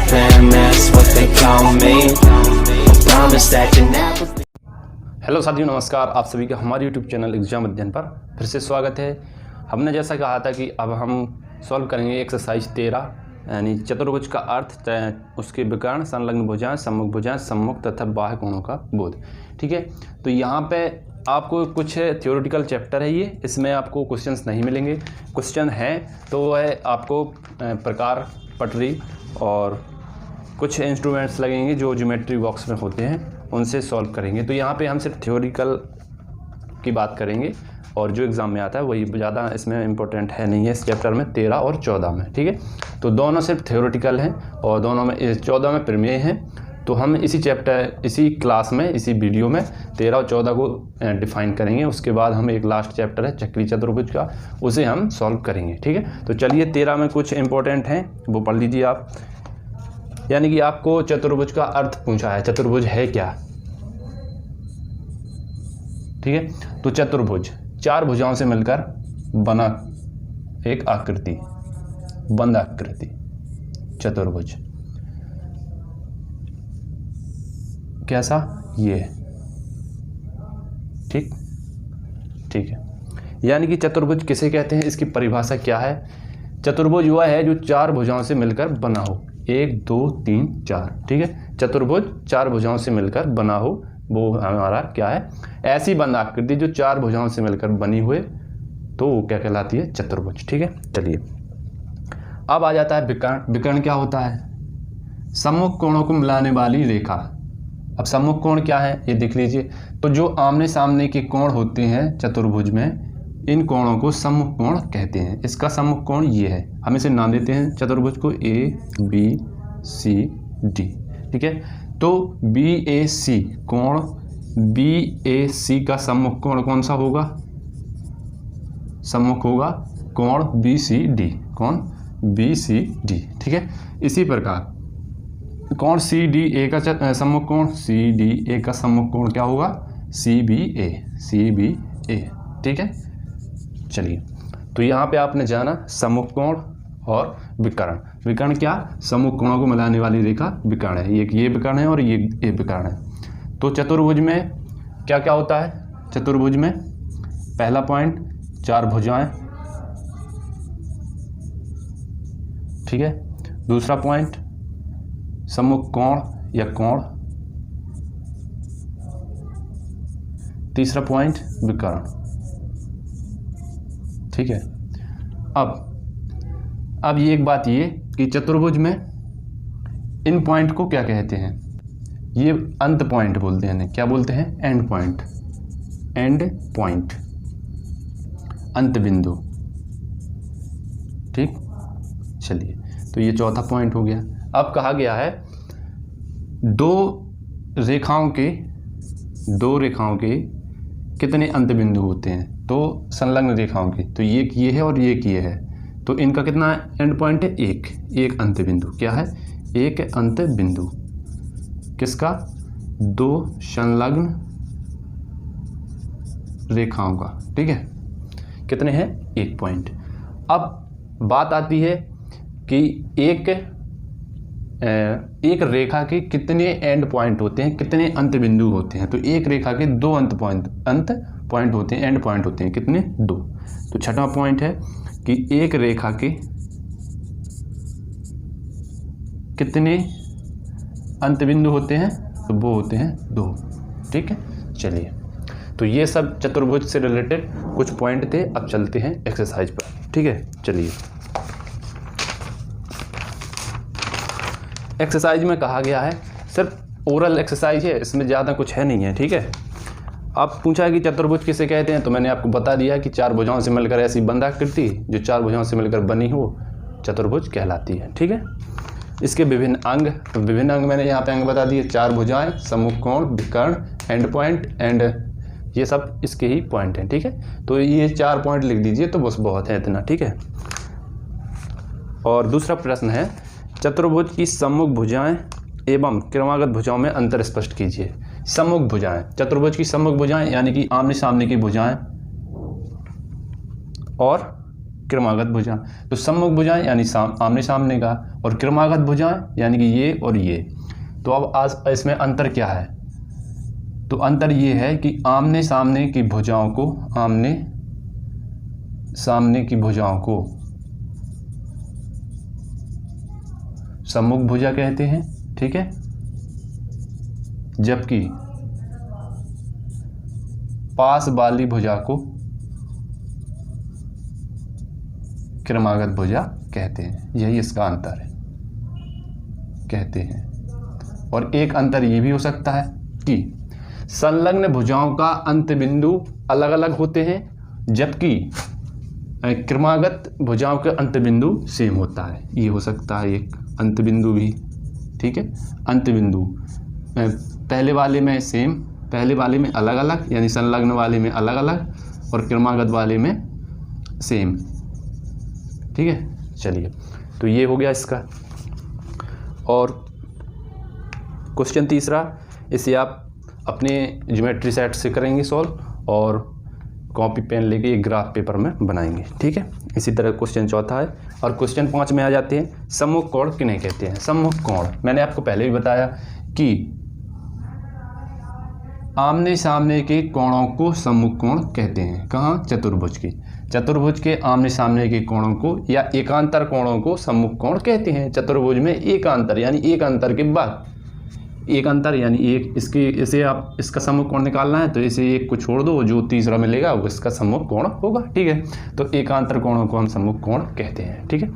fam, that's what they call me. Promise that you never. Hello साथियों, नमस्कार। आप सभी का हमारे यूट्यूब चैनल एग्जाम अध्ययन पर फिर से स्वागत है। हमने जैसा कहा था कि अब हम सॉल्व करेंगे एक्सरसाइज 13 यानी चतुर्भुज का अर्थ, उसके विकर्ण, संलग्न भुजाएं, सम्मुख भुजाएं, सम्मुख तथा बाह्य कोणों का बोध। ठीक है, तो यहाँ पे आपको कुछ थ्योरेटिकल चैप्टर है ये, इसमें आपको क्वेश्चंस नहीं मिलेंगे। क्वेश्चन है तो वह आपको प्रकार, पटरी और कुछ इंस्ट्रूमेंट्स लगेंगे जो ज्योमेट्री बॉक्स में होते हैं, उनसे सॉल्व करेंगे। तो यहाँ पे हम सिर्फ थ्योरिकल की बात करेंगे और जो एग्ज़ाम में आता है वही ज़्यादा इसमें इम्पोर्टेंट है नहीं है इस चैप्टर में 13 और 14 में। ठीक है, तो दोनों सिर्फ थ्योरेटिकल हैं और दोनों में 14 में प्रमेय हैं। तो हम इसी चैप्टर, इसी क्लास में, इसी वीडियो में 13 और 14 को डिफ़ाइन करेंगे। उसके बाद हम एक लास्ट चैप्टर है चक्री चतुर्भुज का, उसे हम सॉल्व करेंगे। ठीक है, तो चलिए 13 में कुछ इंपॉर्टेंट हैं वो पढ़ लीजिए आप। यानी कि आपको चतुर्भुज का अर्थ पूछा है, चतुर्भुज है क्या। ठीक है, तो चतुर्भुज चार भुजाओं से मिलकर बना एक आकृति, बंद आकृति चतुर्भुज। कैसा ये, ठीक ठीक है। यानी कि चतुर्भुज किसे कहते हैं, इसकी परिभाषा क्या है। चतुर्भुज वह है जो चार भुजाओं से मिलकर बना हो, 1 2 3 4। ठीक है, चतुर्भुज चार भुजाओं से मिलकर बना हो, वो हमारा क्या है, ऐसी बंद आकृति जो चार भुजाओं से मिलकर बनी हुए, तो वो क्या कहलाती है, चतुर्भुज। ठीक है, चलिए अब आ जाता है विकर्ण। विकर्ण क्या होता है, सम्मुख कोणों को मिलाने वाली रेखा। अब सम्मुख कोण क्या है ये देख लीजिए। तो जो आमने सामने के कोण होते हैं चतुर्भुज में, इन कोणों को सम्मुख कोण कहते हैं। इसका सम्मुख कोण ये है, हम इसे नाम देते हैं चतुर्भुज को ABCD। ठीक है, तो BAC कोण, BAC का सम्मुख कोण कौन सा होगा, सम्मुख होगा कोण BCD, कोण BCD। ठीक है, इसी प्रकार कोण CDA का सम्मुख कोण, CDA का सम्मुख कोण क्या होगा, CBA। ठीक है, चलिए तो यहाँ पे आपने जाना सम्मुख कोण और विकर्ण। विकर्ण क्या, सम्मुख कोणों को मिलाने वाली रेखा विकर्ण है। ये विकर्ण है और ये विकर्ण है। तो चतुर्भुज में क्या क्या होता है, चतुर्भुज में पहला पॉइंट चार भुजाएं। ठीक है, दूसरा पॉइंट सम्मुख कोण या कोण, तीसरा पॉइंट विकर्ण। ठीक है, अब ये एक बात ये कि चतुर्भुज में इन पॉइंट को क्या कहते हैं, ये अंत पॉइंट बोलते हैं। क्या बोलते हैं, एंड पॉइंट, एंड पॉइंट, अंत बिंदु। ठीक, चलिए तो ये चौथा पॉइंट हो गया। अब कहा गया है दो रेखाओं के कितने अंत बिंदु होते हैं, तो संलग्न रेखाओं के, तो ये है और ये है, तो इनका कितना एंड पॉइंट है, एक अंत बिंदु। क्या है, एक अंत बिंदु। किसका, दो संलग्न रेखाओं का। ठीक है, कितने हैं, एक पॉइंट। अब बात आती है कि एक रेखा के कितने एंड पॉइंट होते हैं, कितने अंत बिंदु होते हैं। तो एक रेखा के दो अंत पॉइंट होते हैं, एंड पॉइंट होते हैं, कितने, 2। तो छठा पॉइंट है कि एक रेखा के कितने अंत बिंदु होते हैं, तो वो होते हैं 2। ठीक है, चलिए तो ये सब चतुर्भुज से रिलेटेड कुछ पॉइंट थे। अब चलते हैं एक्सरसाइज पर। ठीक है, चलिए एक्सरसाइज में कहा गया है, सिर्फ ओरल एक्सरसाइज है, इसमें ज़्यादा कुछ है नहीं है। ठीक है, अब पूछा है कि चतुर्भुज किसे कहते हैं, तो मैंने आपको बता दिया कि चार भुजाओं से मिलकर ऐसी बंद आकृति जो चार भुजाओं से मिलकर बनी हो चतुर्भुज कहलाती है। ठीक है, इसके विभिन्न अंग, तो विभिन्न अंग मैंने यहाँ पे अंग बता दिए, चार भुजाएं, सम्मुख कोण, विकर्ण, एंड पॉइंट, एंड ये सब इसके ही पॉइंट हैं। ठीक है, तो ये 4 पॉइंट लिख दीजिए तो बस बहुत है इतना। ठीक है, और दूसरा प्रश्न है चतुर्भुज की सम्मुख भुजाएं एवं क्रमागत भुजाओं में अंतर स्पष्ट कीजिए। सम्मुख भुजाएं, चतुर्भुज की सम्मुख भुजाएं यानी कि आमने सामने की भुजाएं और क्रमागत भुजाएं। तो सम्मुख भुजाएं यानी आमने सामने का, और क्रमागत भुजाएं यानी कि ये और ये। तो अब आज इसमें अंतर क्या है? तो अंतर ये है कि आमने सामने की भुजाओं को सम्मुख भुजा कहते हैं, ठीक है, जबकि पास वाली भुजा को क्रमागत भुजा कहते हैं। यही इसका अंतर है, कहते हैं। और एक अंतर ये भी हो सकता है कि संलग्न भुजाओं का अंत बिंदु अलग अलग होते हैं, जबकि क्रमागत भुजाओं का अंत बिंदु सेम होता है। ये हो सकता है एक अंत बिंदु भी, ठीक है। अंत बिंदु पहले वाले में सेम, पहले वाले में अलग अलग, यानी संलग्न वाले में अलग अलग, और क्रमागत वाले में सेम, ठीक है। चलिए, तो ये हो गया इसका। और क्वेश्चन तीसरा, इसे आप अपने ज्योमेट्री सेट से करेंगे सॉल्व, और कॉपी पेन लेके एक ग्राफ पेपर में बनाएंगे, ठीक है। इसी तरह क्वेश्चन चौथा है। और क्वेश्चन 5 में आ जाते हैं, सम्मुख कोण किन्हें कहते हैं? सम्मुख कोण मैंने आपको पहले भी बताया कि आमने सामने के कोणों को सम्मुख कोण कहते हैं। कहाँ? चतुर्भुज की, चतुर्भुज के आमने सामने के कोणों को या एकांतर कोणों को सम्मुख कोण कहते हैं। चतुर्भुज में एकांतर यानी एक अंतर के बाद, एक अंतर यानी एक, इसे आप इसका सम्मुख कोण निकालना है तो इसे एक को छोड़ दो, जो तीसरा मिलेगा वो इसका सम्मुख कोण होगा, ठीक है। तो एकांतर कोणों को हम सम्मुख कोण कहते हैं, ठीक है।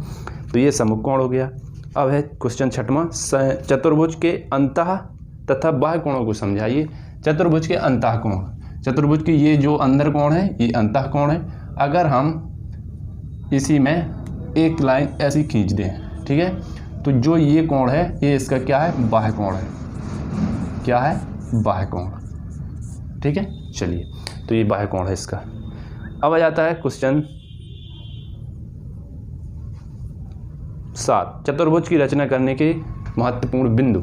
तो ये सम्मुख कोण हो गया। अब है क्वेश्चन 6वां, चतुर्भुज के अंतः तथा बाह्य कोणों को समझाइए। चतुर्भुज के अंतः कोण, चतुर्भुज के ये जो अंदर कोण है ये अंतः कोण है। अगर हम इसी में एक लाइन ऐसी खींच दें, ठीक है, तो जो ये कोण है ये इसका क्या है? बाह्य कोण है। क्या है? बाह्य कोण, ठीक है। चलिए, तो ये बाह्य कोण है इसका। अब आ जाता है क्वेश्चन 7, चतुर्भुज की रचना करने के महत्वपूर्ण बिंदु।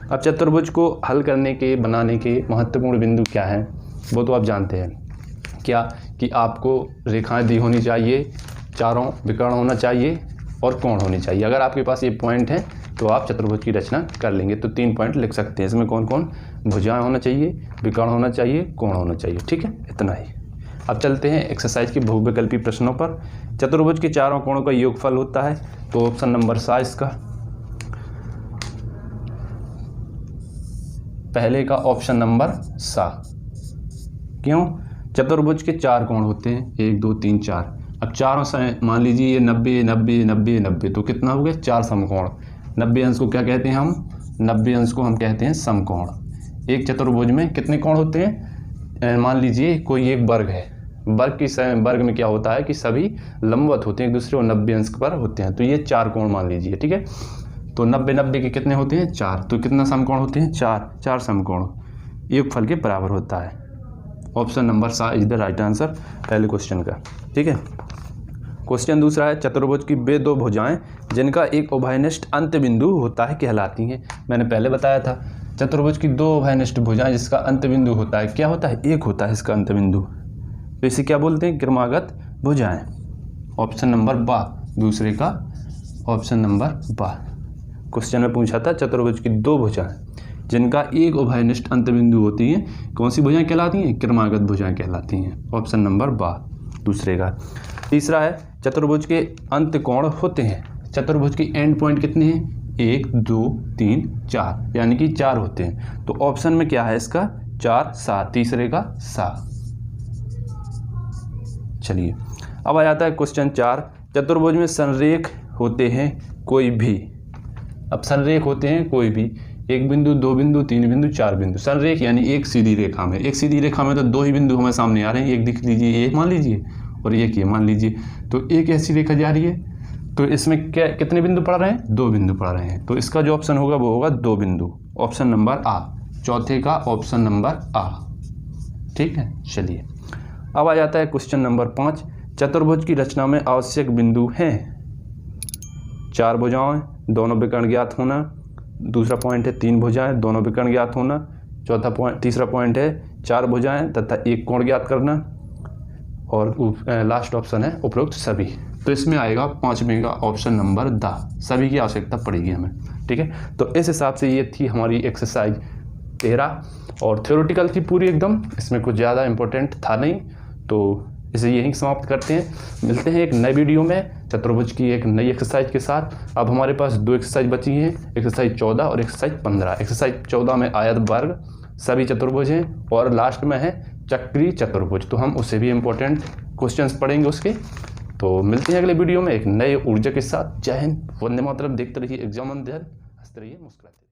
अब चतुर्भुज को हल करने के, बनाने के महत्वपूर्ण बिंदु क्या हैं? वो तो आप जानते हैं, क्या कि आपको रेखाएं दी होनी चाहिए, चारों विकर्ण होना चाहिए और कोण होने चाहिए। अगर आपके पास ये पॉइंट है तो आप चतुर्भुज की रचना कर लेंगे। तो 3 पॉइंट लिख सकते हैं इसमें, कौन कौन? भुजाएं होना चाहिए, विकर्ण होना चाहिए, कोण होना चाहिए, ठीक है। इतना ही। अब चलते हैं एक्सरसाइज के बहुविकल्पी प्रश्नों पर। चतुर्भुज के चारों कोणों का योगफल होता है, तो ऑप्शन नंबर 7 इसका, पहले का ऑप्शन नंबर 7। क्यों? चतुर्भुज के 4 कोण होते हैं, 1 2 3 4। अब चारों से मान लीजिए ये 90 90 90 90, तो कितना हो गया? 4 समकोण। 90 अंश को क्या कहते हैं हम? 90 अंश को हम कहते हैं समकोण। एक चतुर्भुज में कितने कोण होते हैं? मान लीजिए कोई एक वर्ग है, वर्ग में क्या होता है कि सभी लंबवत होते हैं एक दूसरे को, 90 अंश पर होते हैं। तो ये 4 कोण मान लीजिए, ठीक है। तो 90 90 के कितने होते हैं? 4। तो कितना समकोण होते हैं? 4 समकोण योगफल के बराबर होता है। Option number 7 is the right answer पहले क्वेश्चन का, ठीक है। क्वेश्चन दूसरा है, चतुर्भुज की वे 2 भुजाएं जिनका एक उभयनिष्ठ अंत बिंदु होता है कहलाती हैं। मैंने पहले बताया था, चतुर्भुज की 2 उभयनिष्ठ भुजाएं जिसका अंत बिंदु होता है, क्या होता है? एक होता है इसका अंत बिंदु, तो इसे क्या बोलते हैं? क्रमागत भुजाएं। ऑप्शन नंबर बा, दूसरे का ऑप्शन नंबर बा। क्वेश्चन में पूछा था चतुर्भुज की 2 भुजाएं जिनका एक उभयनिष्ठ अंत बिंदु होती हैं, कौन सी भुजाएं कहलाती हैं? क्रमागत भुजाएं कहलाती हैं। ऑप्शन नंबर बा, दूसरे का। तीसरा है, चतुर्भुज के अंत कोण होते हैं। चतुर्भुज की एंड पॉइंट कितने हैं? 1 2 3 4, यानी कि 4 होते हैं। तो ऑप्शन में क्या है इसका? 4 7, तीसरे का 7। चलिए, अब आ जाता है क्वेश्चन 4, चतुर्भुज में संरेख होते हैं कोई भी। अब संरेख होते हैं कोई भी, 1 बिंदु 2 बिंदु 3 बिंदु 4 बिंदु। संरेख यानी एक सीधी रेखा में, एक सीधी रेखा में तो 2 ही बिंदु हमें सामने आ रहे हैं, एक दिख लीजिए, ये मान लीजिए, और एक ये मान लीजिए। तो एक ऐसी रेखा जा रही है, तो इसमें क्या कितने बिंदु पड़ रहे हैं? 2 बिंदु पड़ रहे हैं। तो इसका जो ऑप्शन होगा वो होगा 2 बिंदु, ऑप्शन नंबर आ, चौथे का ऑप्शन नंबर आ, ठीक है। चलिए, अब आ जाता है क्वेश्चन नंबर 5, चतुर्भुज की रचना में आवश्यक बिंदु हैं। 4 भुजाएं, दोनों विकर्ण ज्ञात होना। दूसरा पॉइंट है 3 भुजाएं, दोनों विकर्ण ज्ञात होना। तीसरा पॉइंट है 4 भुजाएं तथा एक कोण ज्ञात करना। और लास्ट ऑप्शन है उपरोक्त सभी। तो इसमें आएगा 5वें का ऑप्शन नंबर द, सभी की आवश्यकता पड़ेगी हमें। ठीक है, तो इस हिसाब से ये थी हमारी एक्सरसाइज 13 और थ्योरेटिकल थी पूरी एकदम, इसमें कुछ ज़्यादा इंपॉर्टेंट था नहीं। तो इसे यहीं समाप्त करते हैं, मिलते हैं एक नए वीडियो में चतुर्भुज की एक नई एक्सरसाइज के साथ। अब हमारे पास 2 एक्सरसाइज बची हैं, एक्सरसाइज 14 और एक्सरसाइज 15। एक्सरसाइज 14 में आयत वर्ग सभी चतुर्भुज हैं और लास्ट में है चक्रीय चतुर्भुज, तो हम उससे भी इम्पोर्टेंट क्वेश्चंस पढ़ेंगे उसके। तो मिलते हैं अगले वीडियो में एक नए ऊर्जा के साथ। जय हिंद, वंदे मातरम। देखते रहिए एग्जाम अध्ययन, हंसते रहिए, मुस्कुराते रहिए।